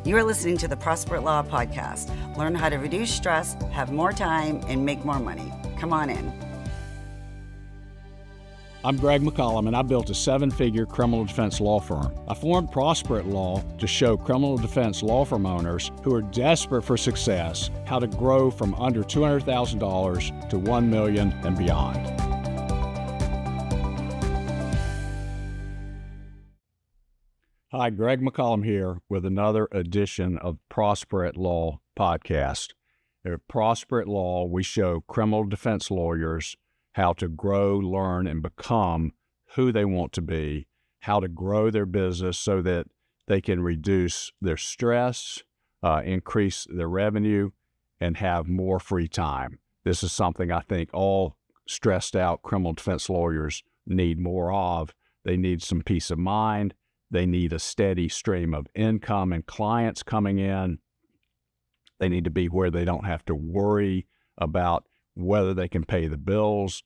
You are listening to the Prosperous Law Podcast. Learn how to reduce stress, have more time, and make more money. Come on in. I'm Greg McCollum, and I built a 7-figure criminal defense law firm. I formed Prosperous Law to show criminal defense law firm owners who are desperate for success how to grow from under $200,000 to $1 million and beyond. Hi, Greg McCollum here with another edition of Prosperous Law Podcast. At Prosperous Law, we show criminal defense lawyers how to grow, learn, and become who they want to be, how to grow their business so that they can reduce their stress, increase their revenue, and have more free time. This is something I think all stressed out criminal defense lawyers need more of. They need some peace of mind. They need a steady stream of income and clients coming in. They need to be where they don't have to worry about whether they can pay the bills.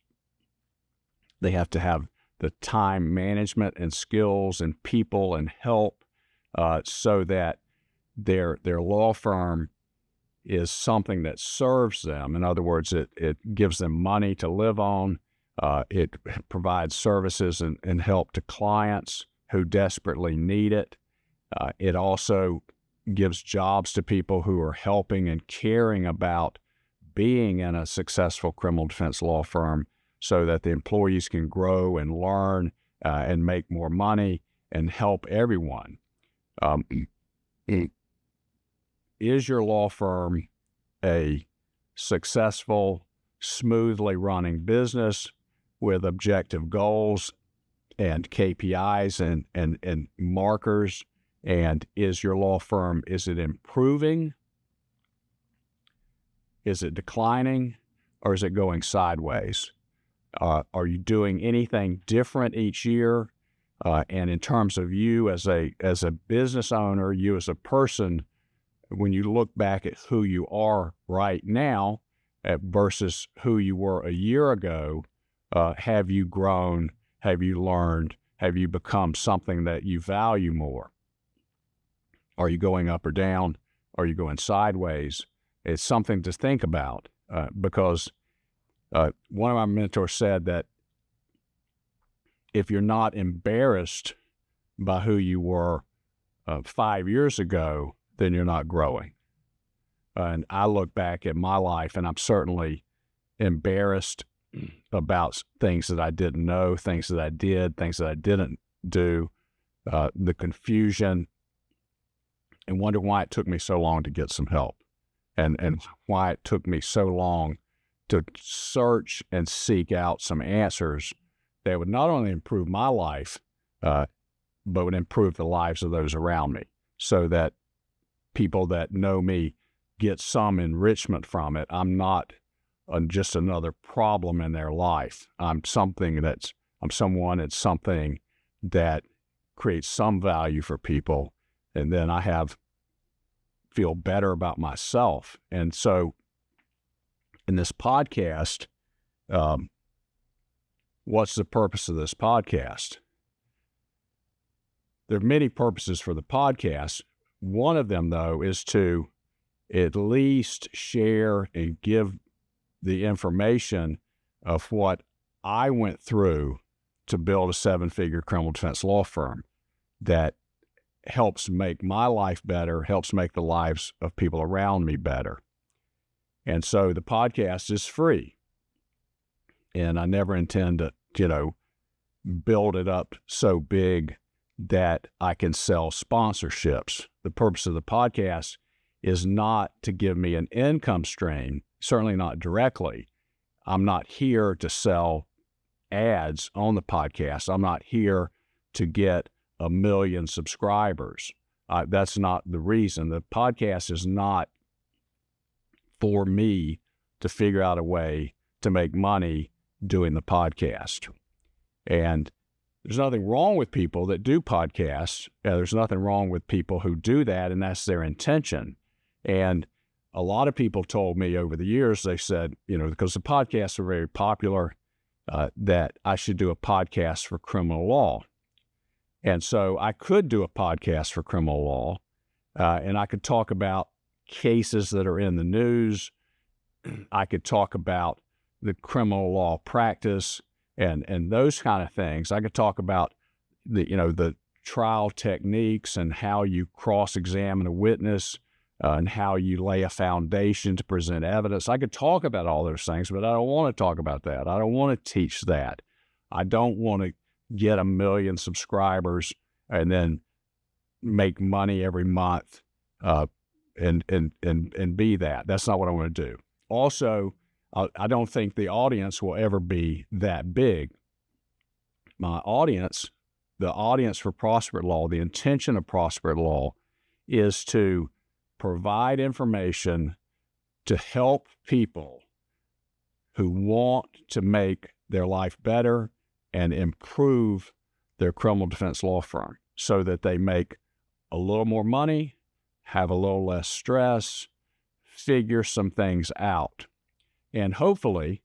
They have to have the time management and skills and people and help so that their law firm is something that serves them. In other words, it gives them money to live on. It provides services and help to clients who desperately need it. It also gives jobs to people who are helping and caring about being in a successful criminal defense law firm so that the employees can grow and learn and make more money and help everyone. Is your law firm a successful, smoothly running business with objective goals and KPIs and markers? And is your law firm, is it improving? Is it declining? Or is it going sideways? Are you doing anything different each year? And in terms of you as a business owner, you as a person, when you look back at who you are right now versus who you were a year ago, have you grown? Have you learned? Have you become something that you value more? Are you going up or down? Are you going sideways? It's something to think about because one of my mentors said that if you're not embarrassed by who you were 5 years ago, then you're not growing. And I look back at my life and I'm certainly embarrassed about things that I didn't know, things that I did, things that I didn't do, the confusion, and wonder why it took me so long to get some help and why it took me so long to search and seek out some answers that would not only improve my life, but would improve the lives of those around me so that people that know me get some enrichment from it. I'm not just another problem in their life. I'm someone that's something that creates some value for people. And then I feel better about myself. And so in this podcast, what's the purpose of this podcast? There are many purposes for the podcast. One of them, though, is to at least share and give the information of what I went through to build a 7-figure criminal defense law firm that helps make my life better, helps make the lives of people around me better. And so the podcast is free. And I never intend to, build it up so big that I can sell sponsorships. The purpose of the podcast is not to give me an income stream, certainly not directly. I'm not here to sell ads on the podcast. I'm not here to get 1 million subscribers. That's not the reason. The podcast is not for me to figure out a way to make money doing the podcast. And there's nothing wrong with people that do podcasts. There's nothing wrong with people who do that, and that's their intention. And a lot of people told me over the years, they said, because the podcasts are very popular, that I should do a podcast for criminal law. And so I could do a podcast for criminal law, And I could talk about cases that are in the news. I could talk about the criminal law practice and those kind of things. I could talk about the trial techniques and how you cross-examine a witness and how you lay a foundation to present evidence. I could talk about all those things, but I don't want to talk about that. I don't want to teach that. I don't want to get 1 million subscribers and then make money every month and be that. That's not what I want to do. Also, I don't think the audience will ever be that big. My audience, the audience for Prosperous Law, the intention of Prosperous Law is to provide information to help people who want to make their life better and improve their criminal defense law firm so that they make a little more money, have a little less stress, figure some things out. And hopefully,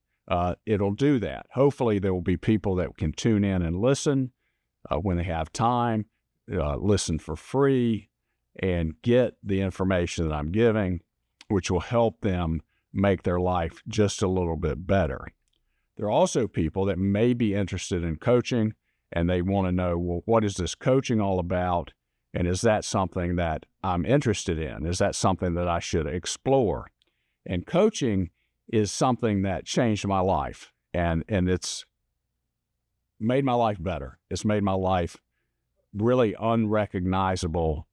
it'll do that. Hopefully, there will be people that can tune in and listen when they have time, listen for free, and get the information that I'm giving, which will help them make their life just a little bit better. There are also people that may be interested in coaching, and they want to know, well, what is this coaching all about? And is that something that I'm interested in? Is that something that I should explore? And coaching is something that changed my life, and it's made my life better. It's made my life really unrecognizable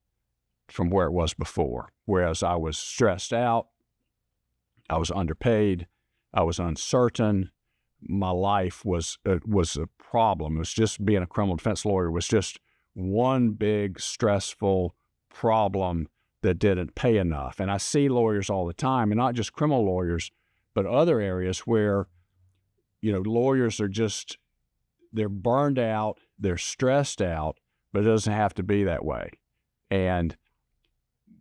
from where it was before. Whereas I was stressed out, I was underpaid, I was uncertain, my life was a problem. It was just being a criminal defense lawyer was just one big stressful problem that didn't pay enough. And I see lawyers all the time, and not just criminal lawyers, but other areas where, lawyers are just, they're burned out, they're stressed out, but it doesn't have to be that way. And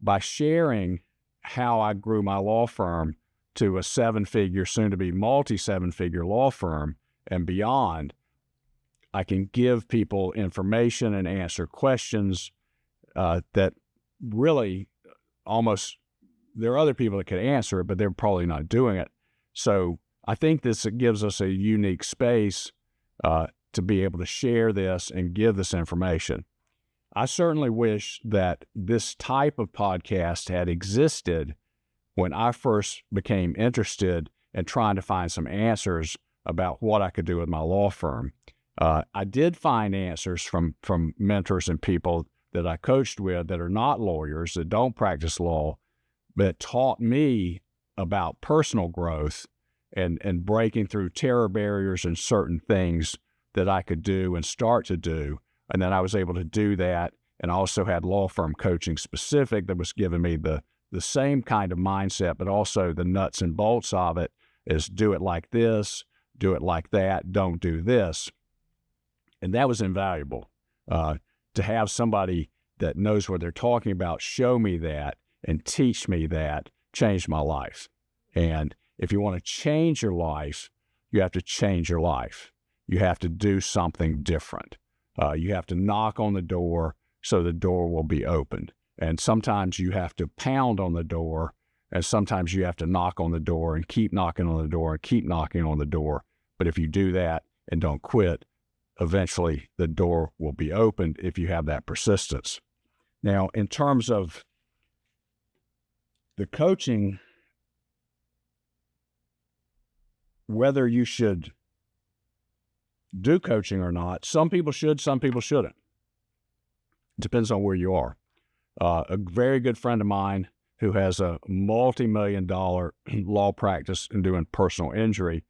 by sharing how I grew my law firm to a 7-figure, soon-to-be multi-7-figure law firm and beyond, I can give people information and answer questions that really there are other people that could answer it, but they're probably not doing it. So I think this gives us a unique space to be able to share this and give this information. I certainly wish that this type of podcast had existed when I first became interested in trying to find some answers about what I could do with my law firm. I did find answers from mentors and people that I coached with that are not lawyers, that don't practice law, but taught me about personal growth and breaking through terror barriers and certain things that I could do and start to do. And then I was able to do that, and I also had law firm coaching specific that was giving me the same kind of mindset, but also the nuts and bolts of it is do it like this, do it like that, don't do this. And that was invaluable. To have somebody that knows what they're talking about show me that and teach me that changed my life. And if you want to change your life, you have to change your life. You have to do something different. You have to knock on the door so the door will be opened. And sometimes you have to pound on the door, and sometimes you have to knock on the door and keep knocking on the door and keep knocking on the door. But if you do that and don't quit, eventually the door will be opened if you have that persistence. Now, in terms of the coaching, whether you should do coaching or not, some people should, some people shouldn't. It depends on where you are. A very good friend of mine who has a multi-million-dollar law practice in doing personal injury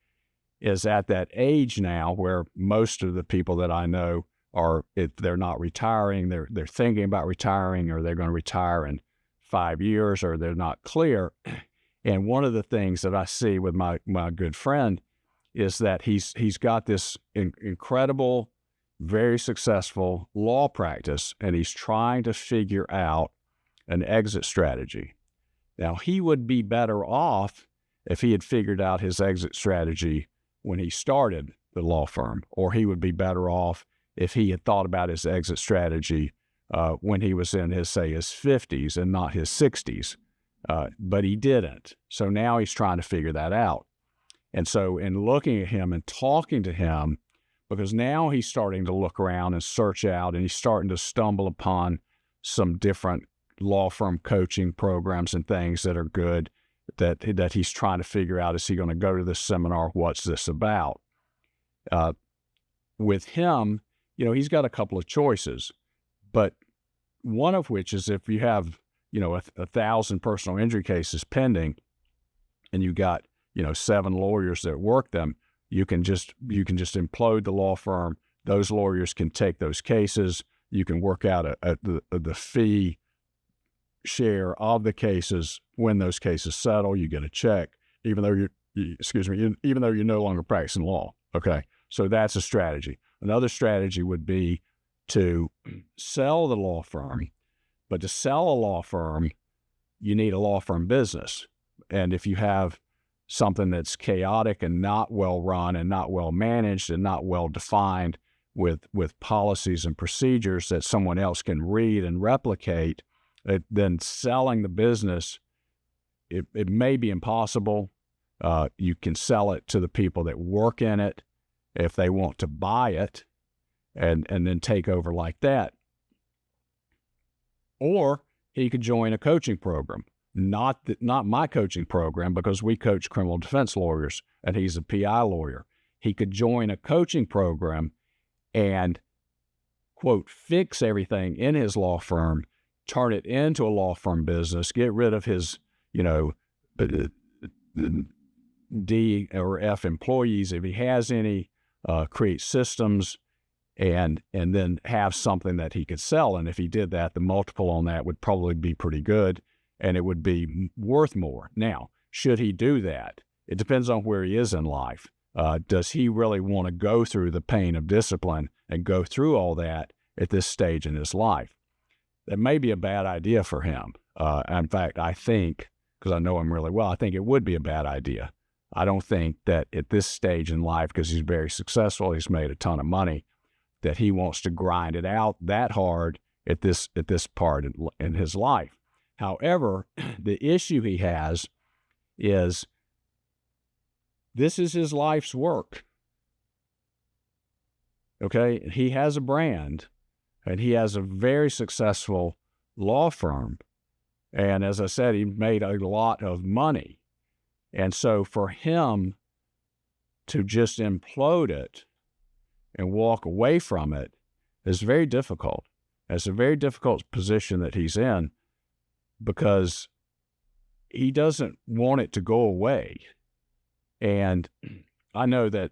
is at that age now where most of the people that I know are, if they're not retiring, they're thinking about retiring, or they're going to retire in 5 years, or they're not clear. And one of the things that I see with my good friend is that he's got this incredible, very successful law practice, and he's trying to figure out an exit strategy. Now, he would be better off if he had figured out his exit strategy when he started the law firm, or he would be better off if he had thought about his exit strategy when he was in his 50s and not his 60s. But he didn't. So now he's trying to figure that out. And so in looking at him and talking to him, because now he's starting to look around and search out, and he's starting to stumble upon some different law firm coaching programs and things that are good, that he's trying to figure out, is he going to go to this seminar? What's this about? With him, he's got a couple of choices, but one of which is if you have, 1,000 personal injury cases pending, and you got, 7 lawyers that work them, you can just implode the law firm. Those lawyers can take those cases. You can work out the fee share of the cases. When those cases settle, you get a check, even though even though you're no longer practicing law. Okay, so that's a strategy. Another strategy would be to sell the law firm. But to sell a law firm, you need a law firm business. And if you have something that's chaotic and not well run and not well managed and not well defined with policies and procedures that someone else can read and replicate, then selling the business, it may be impossible. You can sell it to the people that work in it if they want to buy it and then take over like that. Or he could join a coaching program, not my coaching program, because we coach criminal defense lawyers and he's a PI lawyer. He could join a coaching program and, quote, fix everything in his law firm, turn it into a law firm business, get rid of his, D or F employees if he has any, create systems, and then have something that he could sell. And if he did that, the multiple on that would probably be pretty good, and it would be worth more. Now, should he do that? It depends on where he is in life. Does he really want to go through the pain of discipline and go through all that at this stage in his life? That may be a bad idea for him. In fact, I think, because I know him really well, I think it would be a bad idea. I don't think that at this stage in life, because he's very successful, he's made a ton of money, that he wants to grind it out that hard at this part in his life. However, the issue he has is this is his life's work. Okay? He has a brand, and he has a very successful law firm. And as I said, he made a lot of money. And so for him to just implode it and walk away from it is very difficult. It's a very difficult position that he's in, because he doesn't want it to go away. And I know that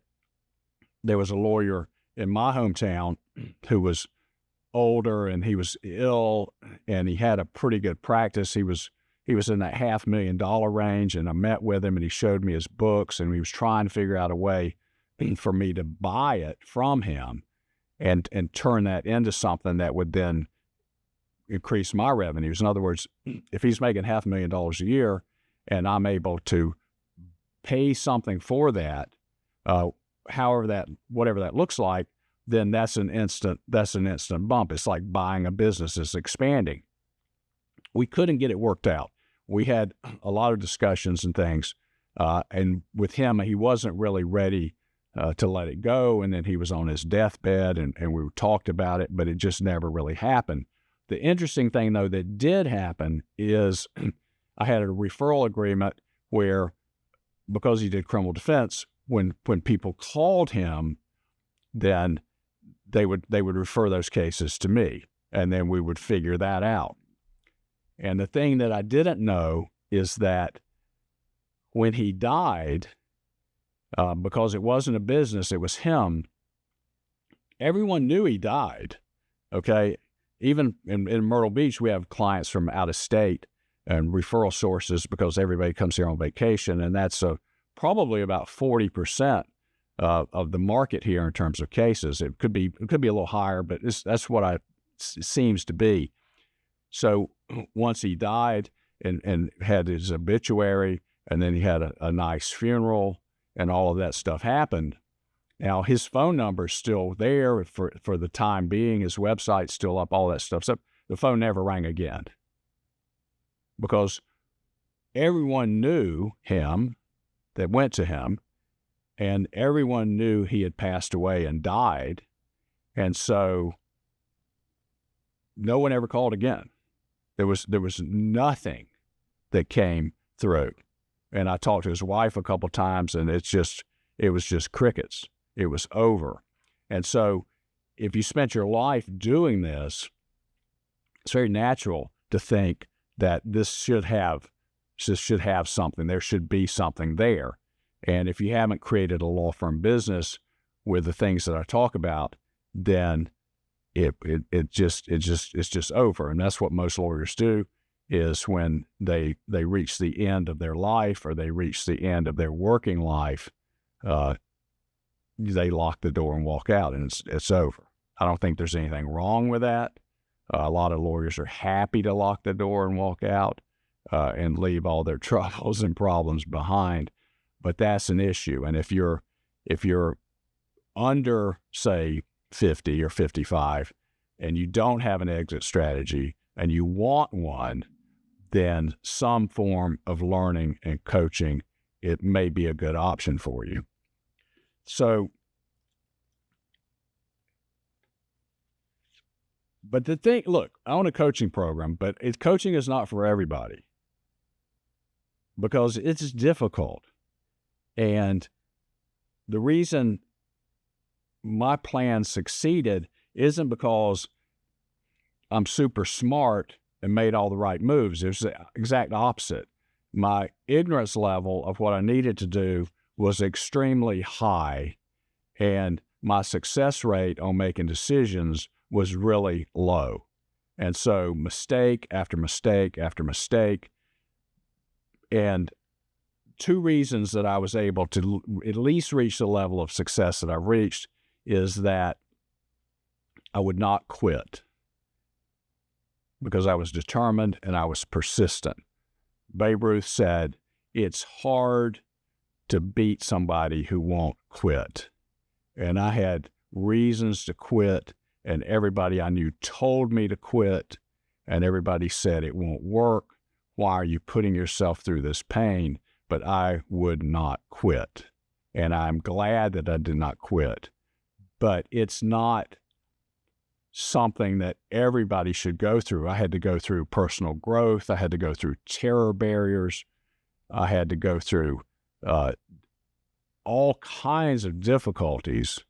there was a lawyer in my hometown who was older, and he was ill, and he had a pretty good practice. He was in that $500,000 range, and I met with him, and he showed me his books, and he was trying to figure out a way for me to buy it from him and turn that into something that would then increase my revenues. In other words, if he's making $500,000 a year and I'm able to pay something for that, whatever that looks like, then that's an instant bump. It's like buying a business that's expanding. We couldn't get it worked out. We had a lot of discussions and things, and with him, he wasn't really ready to let it go, and then he was on his deathbed, and we talked about it, but it just never really happened. The interesting thing, though, that did happen is I had a referral agreement where, because he did criminal defense, when people called him, then they would refer those cases to me, and then we would figure that out. And the thing that I didn't know is that when he died, because it wasn't a business, it was him, everyone knew he died, okay? Even in Myrtle Beach, we have clients from out of state and referral sources because everybody comes here on vacation, and that's probably about 40% of the market here in terms of cases. It could be a little higher, but that's what it seems to be. So once he died and had his obituary, and then he had a nice funeral, and all of that stuff happened, Now, his phone number is still there for the time being. His website's still up, all that stuff. So the phone never rang again because everyone knew him that went to him, and everyone knew he had passed away and died. And so no one ever called again. There was nothing that came through. And I talked to his wife a couple times, and it was just crickets. It was over. And so if you spent your life doing this, it's very natural to think that this should have something. There should be something there. And if you haven't created a law firm business with the things that I talk about, then it's just over. And that's what most lawyers do, is when they reach the end of their life or they reach the end of their working life, they lock the door and walk out, and it's over. I don't think there's anything wrong with that. A lot of lawyers are happy to lock the door and walk out and leave all their troubles and problems behind. But that's an issue. And if you're under, say, 50 or 55, and you don't have an exit strategy and you want one, then some form of learning and coaching, it may be a good option for you. So, but the thing, look, I own a coaching program, but coaching is not for everybody because it's difficult. And the reason my plan succeeded isn't because I'm super smart and made all the right moves. It was the exact opposite. My ignorance level of what I needed to do was extremely high, and my success rate on making decisions was really low. And so mistake after mistake after mistake. And two reasons that I was able to at least reach the level of success that I've reached is that I would not quit because I was determined and I was persistent. Babe Ruth said, it's hard to beat somebody who won't quit. And I had reasons to quit, and everybody I knew told me to quit, and everybody said it won't work. Why are you putting yourself through this pain? But I would not quit. And I'm glad that I did not quit. But it's not something that everybody should go through. I had to go through personal growth. I had to go through terror barriers. I had to go through all kinds of difficulties.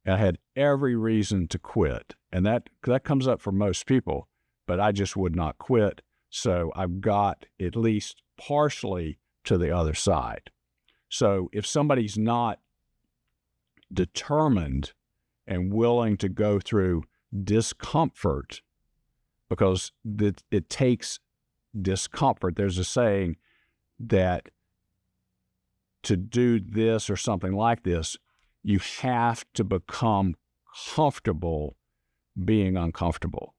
And I had every reason to quit. And that comes up for most people, but I just would not quit. So I've got at least partially to the other side. So if somebody's not determined and willing to go through discomfort, because it takes discomfort. There's a saying that to do this or something like this, you have to become comfortable being uncomfortable.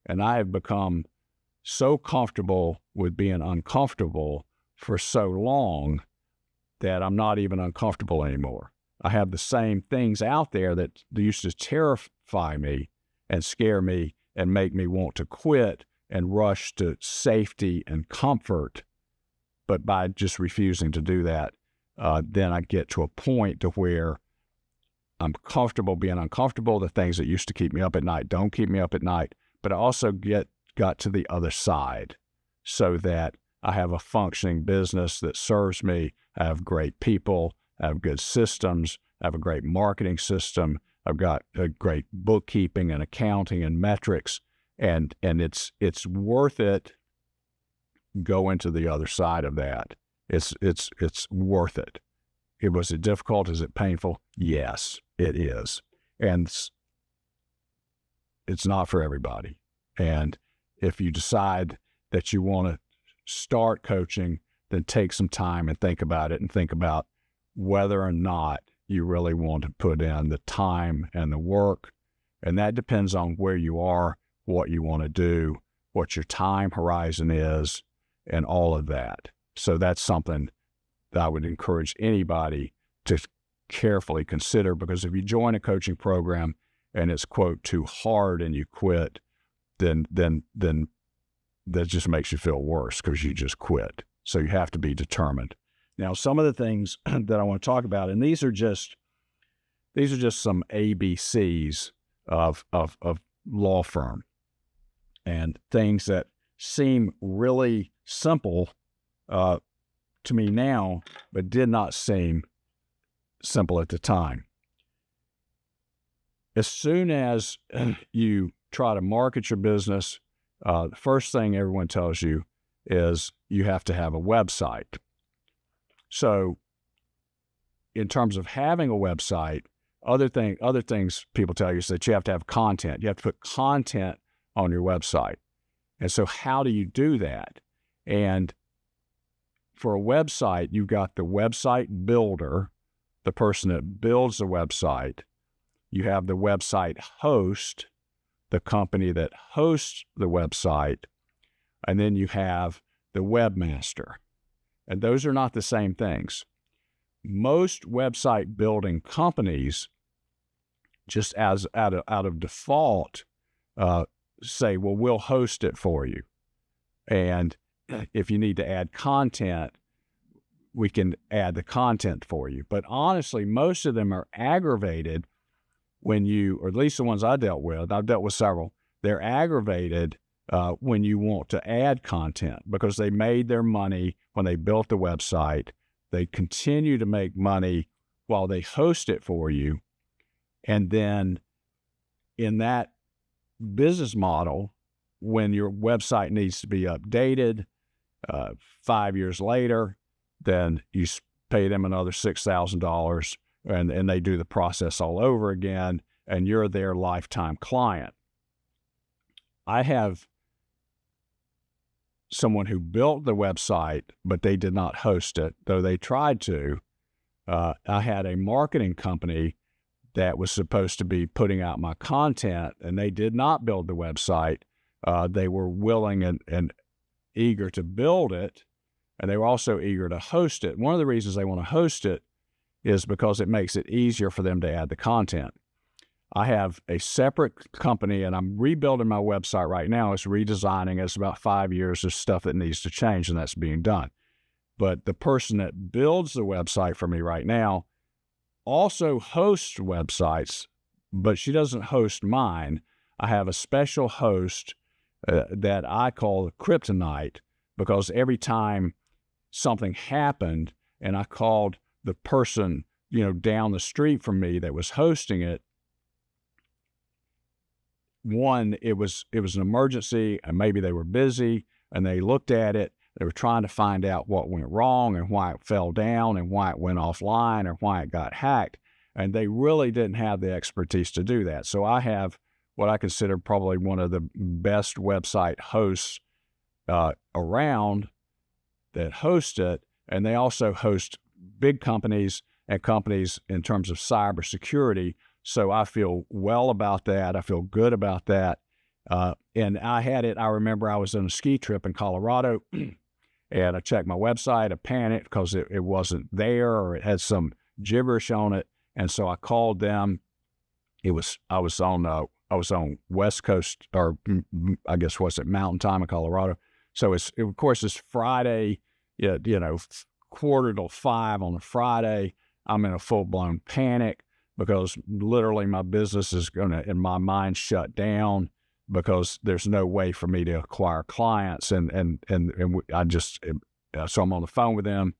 And I have become so comfortable with being uncomfortable for so long that I'm not even uncomfortable anymore. I have the same things out there that used to terrify me and scare me and make me want to quit and rush to safety and comfort. But by just refusing to do that, then I get to a point to where I'm comfortable being uncomfortable. The things that used to keep me up at night don't keep me up at night. But I also got to the other side so that I have a functioning business that serves me. I have great people. I have good systems. I have a great marketing system. I've got a great bookkeeping and accounting and metrics, and it's worth it going to the other side of that. It's worth it. Was it difficult? Is it painful? Yes, it is. And it's not for everybody. And if you decide that you want to start coaching, then take some time and think about it and think about whether or not you really want to put in the time and the work. And that depends on where you are, what you want to do, what your time horizon is, and all of that. So that's something that I would encourage anybody to carefully consider, because if you join a coaching program and it's, quote, too hard and you quit, then that just makes you feel worse because you just quit. So you have to be determined. Now, some of the things that I want to talk about, and these are just some ABCs of law firm, and things that seem really simple to me now, but did not seem simple at the time. As soon as you try to market your business, the first thing everyone tells you is you have to have a website. So in terms of having a website, other things people tell you is that you have to have content. You have to put content on your website. And so how do you do that? And for a website, you've got the website builder, the person that builds the website. You have the website host, the company that hosts the website, and then you have the webmaster. And those are not the same things. Most website building companies, just as out of default, say, well, we'll host it for you. And if you need to add content, we can add the content for you. But honestly, most of them are aggravated when you, or at least the ones I've dealt with several, they're aggravated when you want to add content, because they made their money when they built the website. They continue to make money while they host it for you. And then in that business model, when your website needs to be updated 5 years later, then you pay them another $6,000 and they do the process all over again, and you're their lifetime client. I have someone who built the website, but they did not host it, though they tried to. I had a marketing company that was supposed to be putting out my content, and they did not build the website. They were willing and eager to build it, and they were also eager to host it. One of the reasons they want to host it is because it makes it easier for them to add the content. I have a separate company, and I'm rebuilding my website right now. It's redesigning. It's about 5 years of stuff that needs to change, and that's being done. But the person that builds the website for me right now also hosts websites, but she doesn't host mine. I have a special host that I call Kryptonite, because every time something happened and I called the person, down the street from me that was hosting it, one, it was an emergency, and maybe they were busy, and they looked at it. They were trying to find out what went wrong and why it fell down and why it went offline or why it got hacked. And they really didn't have the expertise to do that. So I have what I consider probably one of the best website hosts around that host it. And they also host big companies and companies in terms of cybersecurity. So I feel well about that. I feel good about that. And I remember I was on a ski trip in Colorado and I checked my website. I panicked because it wasn't there, or it had some gibberish on it. And so I called them. I was on West Coast, or I guess Mountain Time in Colorado. So of course it's Friday, 4:45 on a Friday. I'm in a full-blown panic because literally my business is going to, in my mind, shut down, because there's no way for me to acquire clients. So I'm on the phone with them.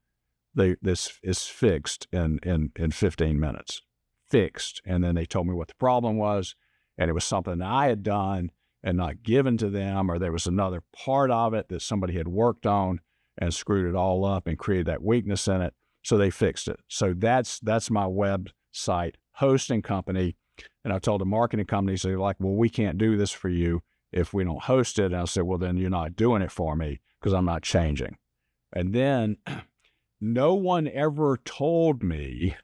This is fixed in 15 minutes, fixed. And then they told me what the problem was, and it was something that I had done and not given to them, or there was another part of it that somebody had worked on and screwed it all up and created that weakness in it. So they fixed it. So that's my website hosting company. And I told the marketing companies, they're like, well, we can't do this for you if we don't host it. And I said, well, then you're not doing it for me, because I'm not changing. And then no one ever told me,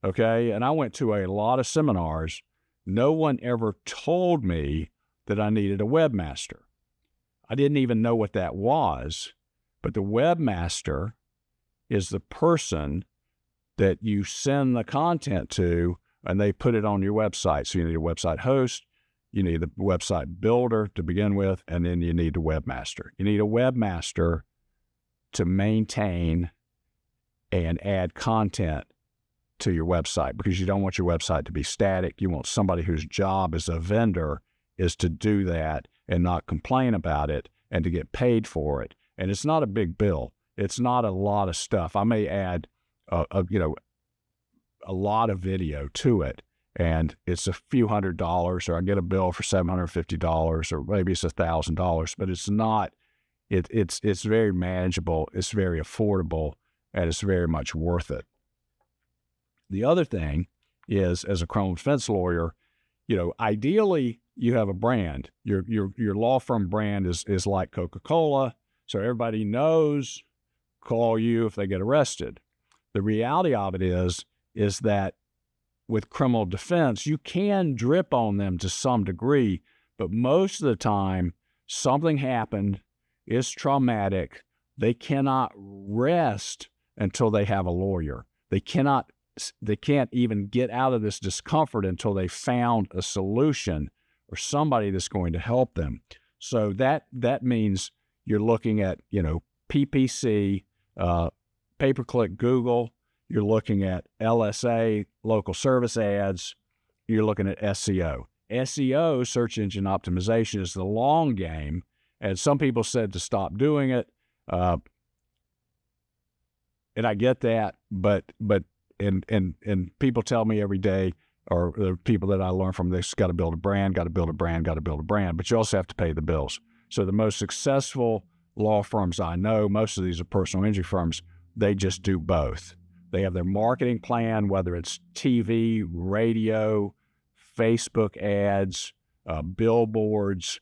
okay, and I went to a lot of seminars, no one ever told me that I needed a webmaster. I didn't even know what that was, but the webmaster is the person that you send the content to, and they put it on your website. So you need a website host, you need the website builder to begin with, and then you need a webmaster. You need a webmaster to maintain and add content to your website, because you don't want your website to be static. You want somebody whose job as a vendor is to do that and not complain about it and to get paid for it. And it's not a big bill. It's not a lot of stuff. I may add a lot of video to it, and it's a few $100s, or I get a bill for $750, or maybe it's $1,000, but it's not. It's very manageable. It's very affordable, and it's very much worth it. The other thing is, as a criminal defense lawyer, ideally you have a brand. Your law firm brand is like Coca-Cola, so everybody knows, call you if they get arrested. The reality of it is that with criminal defense, you can drip on them to some degree, but most of the time something happened, it's traumatic. They cannot rest until they have a lawyer. They can't even get out of this discomfort until they found a solution or somebody that's going to help them. So that means you're looking at, PPC, pay-per-click Google, you're looking at LSA, local service ads, you're looking at SEO. SEO, search engine optimization, is the long game, and some people said to stop doing it, and I get that, but people tell me every day, or the people that I learn from, they've got to build a brand, but you also have to pay the bills. So the most successful law firms I know, most of these are personal injury firms, they just do both. They have their marketing plan, whether it's TV, radio, Facebook ads, billboards,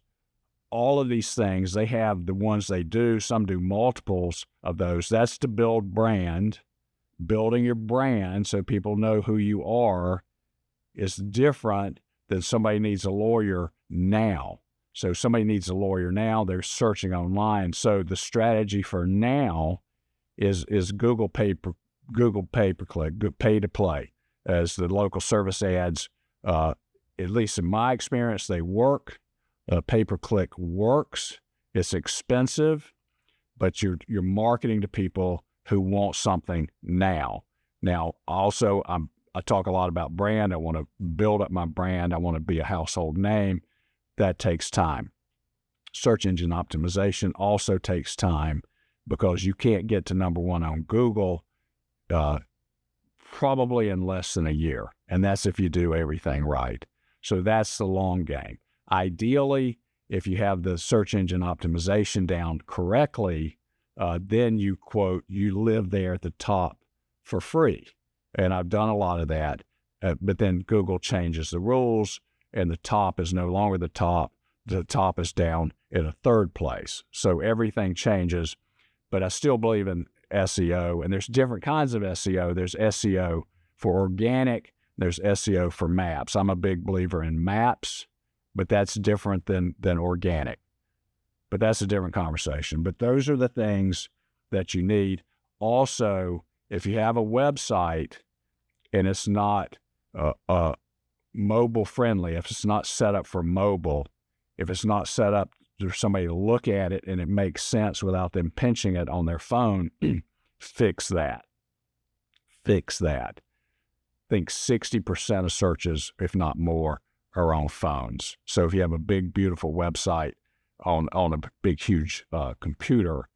all of these things. They have the ones they do. Some do multiples of those. That's to build brand. Building your brand so people know who you are is different than somebody needs a lawyer now. So somebody needs a lawyer now, they're searching online. So the strategy for now is Google pay-per-click, pay to play, as the local service ads, at least in my experience, they work. Pay-per-click works. It's expensive, but you're marketing to people who want something now. Now, also, I talk a lot about brand. I want to build up my brand. I want to be a household name. That takes time. Search engine optimization also takes time, because you can't get to number one on Google probably in less than a year. And that's if you do everything right. So that's the long game. Ideally, if you have the search engine optimization down correctly, then you live there at the top for free. And I've done a lot of that, but then Google changes the rules, and the top is no longer the top. The top is down in a third place. So everything changes, but I still believe in SEO, and there's different kinds of SEO. There's SEO for organic, there's SEO for maps. I'm a big believer in maps, but that's different than organic. But that's a different conversation. But those are the things that you need. Also, if you have a website and it's not mobile friendly, if it's not set up for mobile, if it's not set up for somebody to look at it and it makes sense without them pinching it on their phone, fix that. Fix that. I think 60% of searches, if not more, are on phones. So if you have a big, beautiful website on a big, huge computer,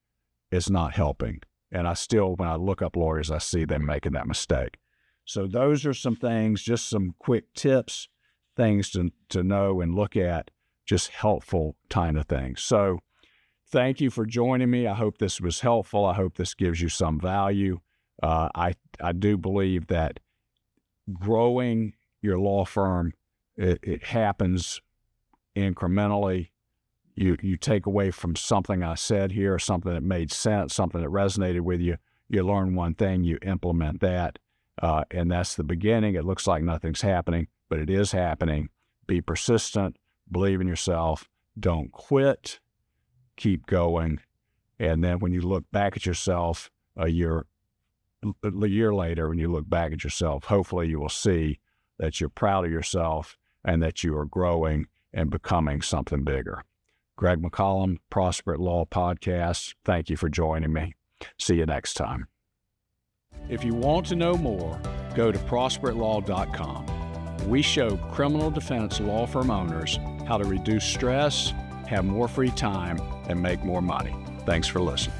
it's not helping. And I still, when I look up lawyers, I see them making that mistake. So those are some things, just some quick tips, things to know and look at, just helpful kind of things. So thank you for joining me. I hope this was helpful. I hope this gives you some value. I do believe that growing your law firm, it happens incrementally. You take away from something I said here, something that made sense, something that resonated with you. You learn one thing, you implement that, and that's the beginning. It looks like nothing's happening, but it is happening. Be persistent, believe in yourself, don't quit, keep going, and then when you look back at yourself a year a year later, when you look back at yourself, hopefully you will see that you're proud of yourself and that you are growing and becoming something bigger. Greg McCollum, Prosper at Law Podcast. Thank you for joining me. See you next time. If you want to know more, go to prosperatlaw.com. We show criminal defense law firm owners how to reduce stress, have more free time, and make more money. Thanks for listening.